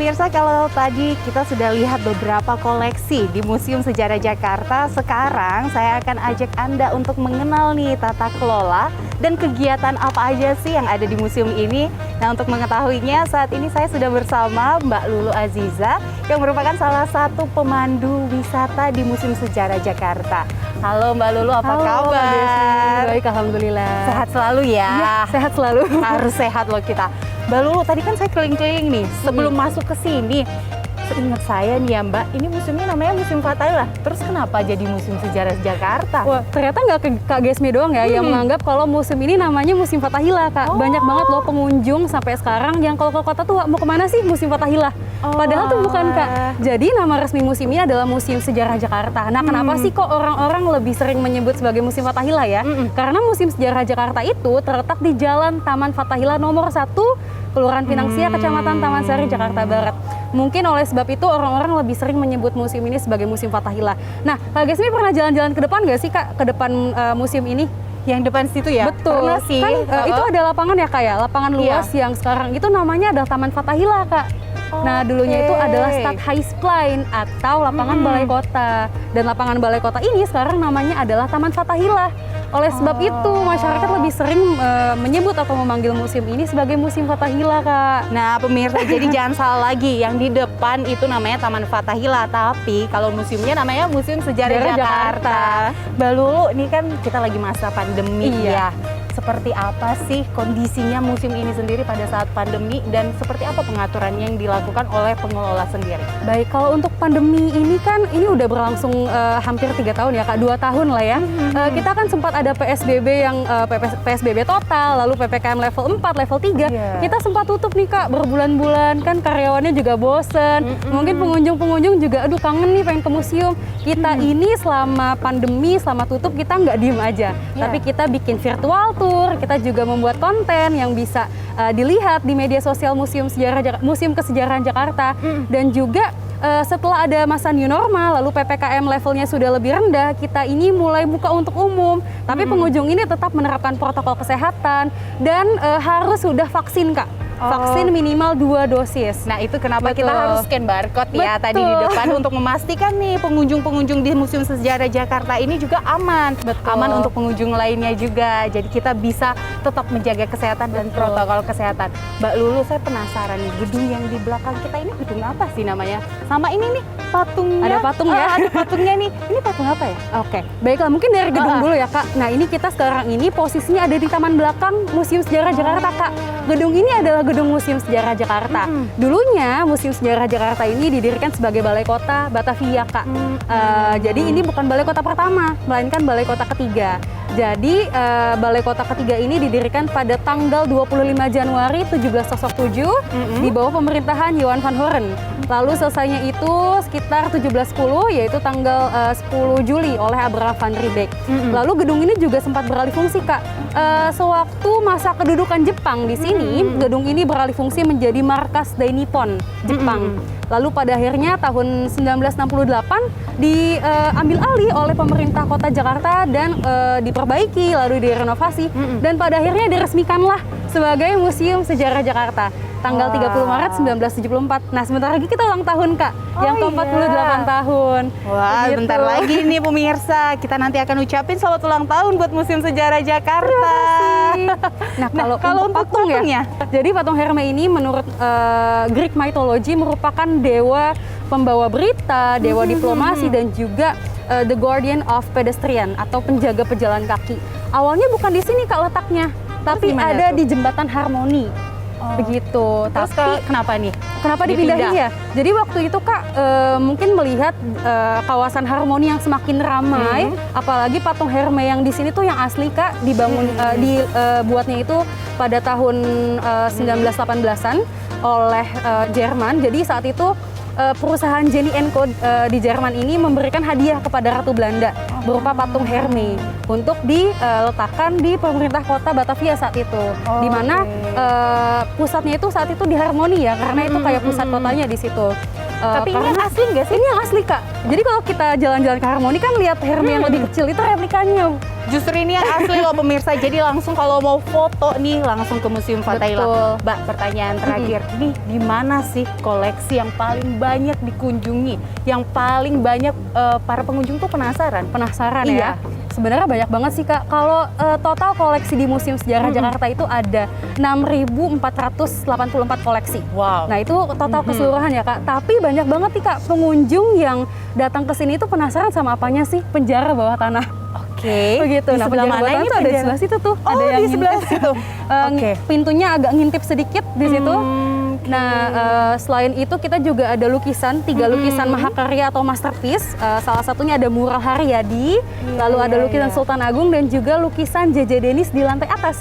pemirsa, kalau tadi kita sudah lihat beberapa koleksi di Museum Sejarah Jakarta, sekarang saya akan ajak Anda untuk mengenal nih tata kelola dan kegiatan apa aja sih yang ada di museum ini. Nah, untuk mengetahuinya saat ini saya sudah bersama Mbak Lulu Aziza yang merupakan salah satu pemandu wisata di Museum Sejarah Jakarta. Halo Mbak Lulu, apa kabar? Baik, alhamdulillah. Sehat selalu ya? Iya, sehat selalu. Harus sehat loh kita. Mbak Lulu, tadi kan saya keliling-keliling nih, sebelum masuk ke sini, seingat saya nih ya Mbak, ini museumnya namanya Museum Fathahillah. Terus kenapa jadi Museum Sejarah Jakarta? Wah, ternyata nggak Kak Gesmi doang ya yang menganggap kalau museum ini namanya Museum Fathahillah, Kak. Banyak banget loh pengunjung sampai sekarang yang kalau ke kota tuh mau kemana sih Museum Fathahillah? Padahal tuh bukan, Kak. Jadi nama resmi museum ini adalah Museum Sejarah Jakarta. Nah, kenapa sih kok orang-orang lebih sering menyebut sebagai Museum Fathahillah ya? Karena Museum Sejarah Jakarta itu terletak di Jalan Taman Fathahillah nomor 1, Kelurahan Pinang Sia, Kecamatan Taman Sari, Jakarta Barat. Mungkin oleh sebab itu orang-orang lebih sering menyebut museum ini sebagai Museum Fathahillah. Nah, Kak Gesmi pernah jalan-jalan ke depan nggak sih, Kak? Ke depan museum ini? Yang depan situ ya? Betul. Pernah sih. Kan itu ada lapangan ya, Kak ya? Lapangan luas yang sekarang itu namanya adalah Taman Fathahillah, Kak. Nah, dulunya itu adalah Stadhuisplein atau lapangan Balai Kota. Dan lapangan Balai Kota ini sekarang namanya adalah Taman Fathahillah. Oleh sebab itu, masyarakat lebih sering menyebut atau memanggil museum ini sebagai Museum Fathahillah, Kak. Nah, pemirsa, jadi jangan salah lagi. Yang di depan itu namanya Taman Fathahillah, tapi kalau museumnya namanya Museum Sejarah Jakarta. Mbak Lulu, ini kan kita lagi masa pandemi ya. Seperti apa sih kondisinya museum ini sendiri pada saat pandemi dan seperti apa pengaturan yang dilakukan oleh pengelola sendiri? Baik, kalau untuk pandemi ini kan ini udah berlangsung hampir 3 tahun ya, Kak, 2 tahun lah ya. Kita kan sempat ada PSBB yang PSBB total, lalu PPKM level 4, level 3. Kita sempat tutup nih, Kak, berbulan-bulan, kan karyawannya juga bosen. Mungkin pengunjung-pengunjung juga aduh kangen nih pengen ke museum. Kita ini selama pandemi, selama tutup kita nggak diem aja. Tapi kita bikin virtual tour, kita juga membuat konten yang bisa dilihat di media sosial Museum Kesejarahan Jakarta. Dan juga setelah ada masa new normal, lalu PPKM levelnya sudah lebih rendah, kita ini mulai buka untuk umum. Tapi pengunjung ini tetap menerapkan protokol kesehatan dan harus sudah vaksin, Kak. Vaksin minimal 2 dosis. Nah, itu kenapa kita harus scan barcode ya tadi di depan untuk memastikan nih pengunjung-pengunjung di Museum Sejarah Jakarta ini juga aman. Aman untuk pengunjung lainnya juga. Jadi kita bisa tetap menjaga kesehatan dan protokol kesehatan. Mbak Lulu, saya penasaran nih, gedung yang di belakang kita ini gedung apa sih namanya? Sama ini nih patungnya. Ada patung ya? Ada patungnya nih. Ini patung apa ya? Oke, baiklah, mungkin dari gedung dulu ya, Kak. Nah, ini kita sekarang ini posisinya ada di taman belakang Museum Sejarah Jakarta, Kak. Gedung ini adalah gedung Museum Sejarah Jakarta. Dulunya Museum Sejarah Jakarta ini didirikan sebagai Balai Kota Batavia, Kak. Jadi ini bukan Balai Kota pertama, melainkan Balai Kota ketiga. Jadi Balai Kota ketiga ini didirikan pada tanggal 25 Januari 1707 di bawah pemerintahan Johan van Horen. Lalu selesainya itu sekitar 1710, yaitu tanggal 10 Juli oleh Abraham van Riebeeck. Lalu gedung ini juga sempat beralih fungsi, Kak. Sewaktu masa kedudukan Jepang di sini, gedung ini beralih fungsi menjadi markas Dai Nippon Jepang. Lalu pada akhirnya tahun 1968 diambil alih oleh pemerintah kota Jakarta dan diperbaiki, lalu direnovasi, dan pada akhirnya diresmikanlah sebagai Museum Sejarah Jakarta tanggal 30 Maret 1974. Nah, sebentar lagi kita ulang tahun, Kak, yang ke-48 tahun. Wah, begitu. Bentar lagi nih pemirsa, kita nanti akan ucapin selamat ulang tahun buat Museum Sejarah Jakarta. Nah, kalau untuk patungnya, jadi patung Herme ini menurut Greek mythology merupakan dewa pembawa berita, dewa diplomasi, dan juga the guardian of pedestrian atau penjaga pejalan kaki. Awalnya bukan di sini, Kak, letaknya, tapi ada di Jembatan Harmoni. Begitu. Terus kenapa nih? Kenapa dipindahin ya? Jadi waktu itu, Kak, mungkin melihat kawasan Harmoni yang semakin ramai, apalagi patung Herme yang di sini tuh yang asli, Kak, dibangun dibuatnya itu pada tahun 1918-an oleh Jerman. Jadi saat itu perusahaan Jenny & Co di Jerman ini memberikan hadiah kepada Ratu Belanda berupa patung Herme untuk diletakkan di pemerintah kota Batavia saat itu, di mana pusatnya itu saat itu di Harmoni ya, karena itu kayak pusat kotanya di situ. Tapi ini yang asli nggak sih? Ini yang asli, Kak. Jadi kalau kita jalan-jalan ke Harmoni kan lihat Hermi yang lebih kecil itu replikanya. Justru ini yang asli loh pemirsa. Jadi langsung kalau mau foto nih langsung ke Museum Fathahillah. Betul. Mbak, pertanyaan terakhir. Nih, di mana sih koleksi yang paling banyak dikunjungi? Yang paling banyak para pengunjung tuh penasaran? Penasaran Iya. ya? Sebenarnya banyak banget sih, Kak. Kalau total koleksi di Museum Sejarah Jakarta itu ada 6.484 koleksi. Wow. Nah, itu total keseluruhan ya, Kak. Tapi banyak banget nih, Kak, pengunjung yang datang ke sini itu penasaran sama apanya sih? Penjara bawah tanah. Oke. Begitu. Di Nah, sebelah penjara mana bawah tanah ini tuh ada di penjara? sebelah situ tuh. Oh, ada yang di sebelah ngintip. situ. Oke. Pintunya agak ngintip sedikit di situ. Nah, selain itu kita juga ada lukisan, 3 lukisan mahakarya atau masterpiece. Salah satunya ada mural Haryadi, lalu ada lukisan Sultan Agung dan juga lukisan JJ Denis di lantai atas.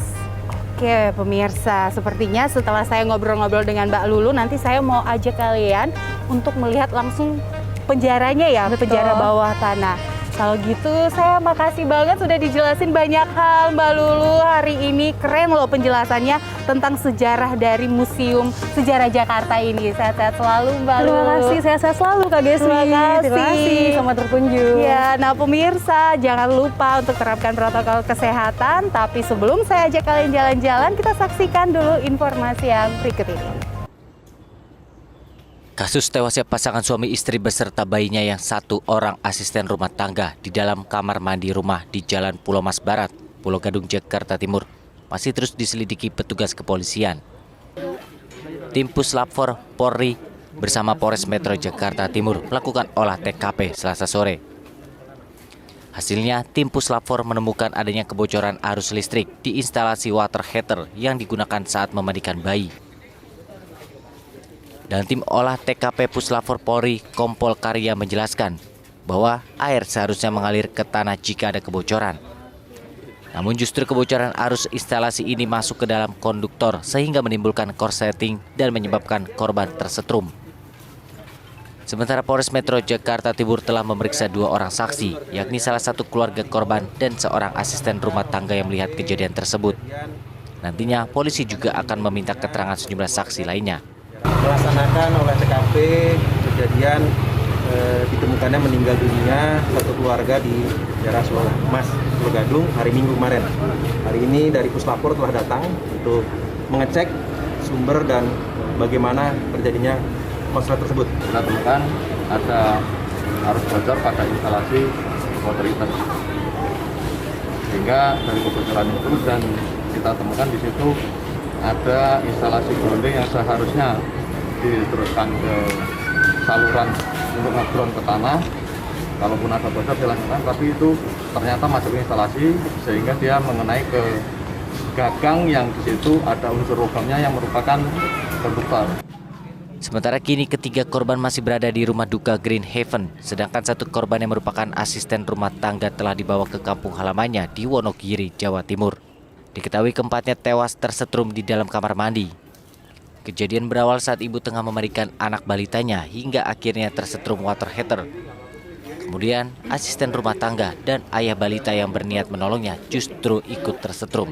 Oke pemirsa, sepertinya setelah saya ngobrol-ngobrol dengan Mbak Lulu, nanti saya mau ajak kalian untuk melihat langsung penjaranya ya, Betul. penjara bawah tanah. Kalau gitu saya makasih banget sudah dijelasin banyak hal Mbak Lulu hari ini. Keren loh penjelasannya tentang sejarah dari Museum Sejarah Jakarta ini. Sehat-sehat selalu Mbak Lulu. Terima kasih, sehat-sehat selalu Kak Gesmi. Terima kasih. Selamat berkunjung. Ya, nah pemirsa jangan lupa untuk terapkan protokol kesehatan. Tapi sebelum saya ajak kalian jalan-jalan, kita saksikan dulu informasi yang berikut ini. Kasus tewasnya pasangan suami istri beserta bayinya yang 1 orang asisten rumah tangga di dalam kamar mandi rumah di Jalan Pulau Mas Barat, Pulau Gadung, Jakarta Timur masih terus diselidiki petugas kepolisian. Tim Puslap 4 Polri bersama Polres Metro Jakarta Timur melakukan olah TKP Selasa sore. Hasilnya, tim Puslap 4 menemukan adanya kebocoran arus listrik di instalasi water heater yang digunakan saat memandikan bayi. Dan tim olah TKP Puslap 4 Polri Kompol Karya menjelaskan bahwa air seharusnya mengalir ke tanah jika ada kebocoran. Namun justru kebocoran arus instalasi ini masuk ke dalam konduktor sehingga menimbulkan korsleting dan menyebabkan korban tersetrum. Sementara Polres Metro Jakarta Timur telah memeriksa 2 orang saksi, yakni salah satu keluarga korban dan seorang asisten rumah tangga yang melihat kejadian tersebut. Nantinya polisi juga akan meminta keterangan sejumlah saksi lainnya. Melaksanakan olah TKP kejadian ditemukannya meninggal dunia satu keluarga di daerah Mas, Pulau Gadung hari Minggu kemarin. Hari ini dari Puslapor telah datang untuk mengecek sumber dan bagaimana terjadinya konslet tersebut. Kita temukan ada arus bocor pada instalasi water heater, sehingga dari kebocoran itu dan kita temukan di situ ada instalasi grounding yang seharusnya diteruskan ke saluran untuk nge-ground ke tanah. Kalaupun ada bocor dilakukan, tapi itu ternyata masuk ke instalasi sehingga dia mengenai ke gagang yang di situ ada unsur logamnya yang merupakan konduktor. Sementara kini ketiga korban masih berada di rumah duka Green Haven, sedangkan 1 korban yang merupakan asisten rumah tangga telah dibawa ke kampung halamannya di Wonogiri, Jawa Timur. Diketahui keempatnya tewas tersetrum di dalam kamar mandi. Kejadian berawal saat ibu tengah memandikan anak balitanya hingga akhirnya tersetrum water heater. Kemudian asisten rumah tangga dan ayah balita yang berniat menolongnya justru ikut tersetrum.